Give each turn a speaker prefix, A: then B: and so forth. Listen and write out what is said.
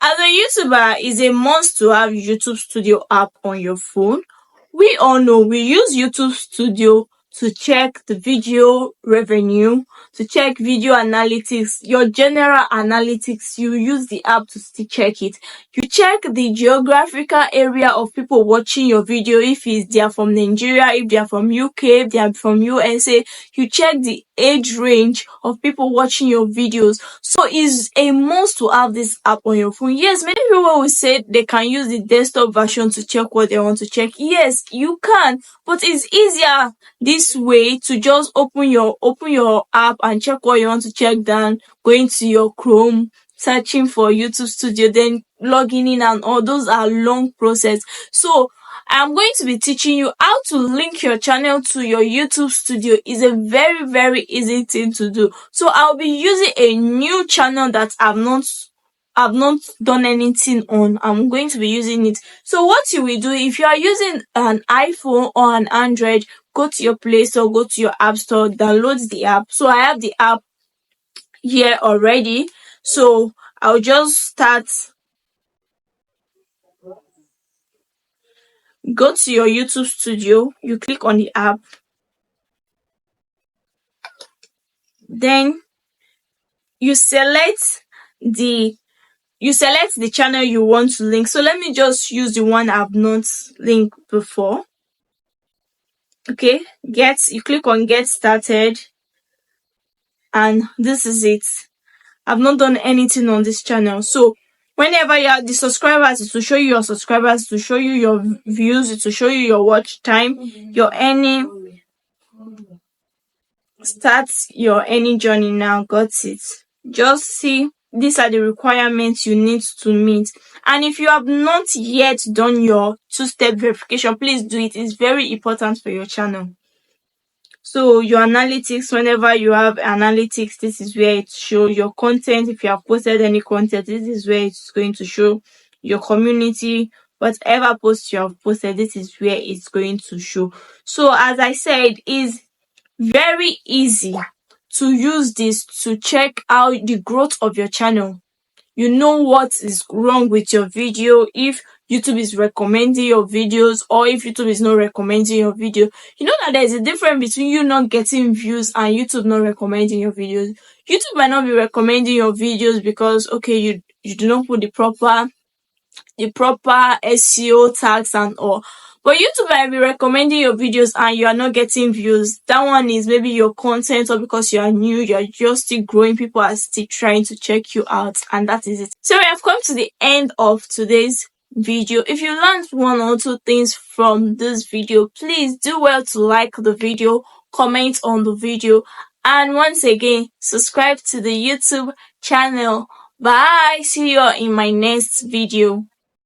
A: As a YouTuber, it's a must to have YouTube Studio app on your phone. We all know we use YouTube Studio to check the video revenue, to check video analytics, your general analytics. You use the app to still check it. You check the geographical area of people watching your video, if they are from Nigeria, if they are from UK, if they are from USA. You check the age range of people watching your videos. So it's a must to have this app on your phone. Yes, many people will say they can use the desktop version to check what they want to check. Yes, you can, but it's easier this way to just open your app and check what you want to check than going to your Chrome, searching for YouTube Studio, then logging in, and all those are long process. So I'm going to be teaching you how to link your channel to your YouTube Studio. Is a very, very easy thing to do. So I'll be using a new channel that I've not done anything on. I'm going to be using it. So what you will do, if you are using an iPhone or an Android, go to your Play Store, go to your App Store, download the app. So I have the app here already. So I'll just start. Go to your YouTube Studio, you click on the app, then you select the channel you want to link. So let me just use the one I've not linked before. Okay, you click on get started, and this is it. I've not done anything on this channel. So whenever you have the subscribers, it will show you your subscribers, to show you your views, it will show you your watch time, your earning. Start your earning journey now. Got it. Just see, these are the requirements you need to meet. And if you have not yet done your two-step verification, please do it. It's very important for your channel. So your analytics, whenever you have analytics, this is where it shows your content. If you have posted any content, this is where it's going to show your community. Whatever post you have posted, this is where it's going to show. So as I said, it's very easy to use this to check out the growth of your channel. You know what is wrong with your video, if YouTube is recommending your videos or if YouTube is not recommending your video. You know that there's a difference between you not getting views and YouTube not recommending your videos. YouTube might not be recommending your videos because, okay, you do not put the proper SEO tags and all. But YouTube might be recommending your videos and you are not getting views. That one is maybe your content, or because you are new, you are just still growing, people are still trying to check you out, and that is it. So we have come to the end of today's video. If you learned one or two things from this video, please do well to like the video, comment on the video, and once again, subscribe to the YouTube channel. Bye. See you in my next video.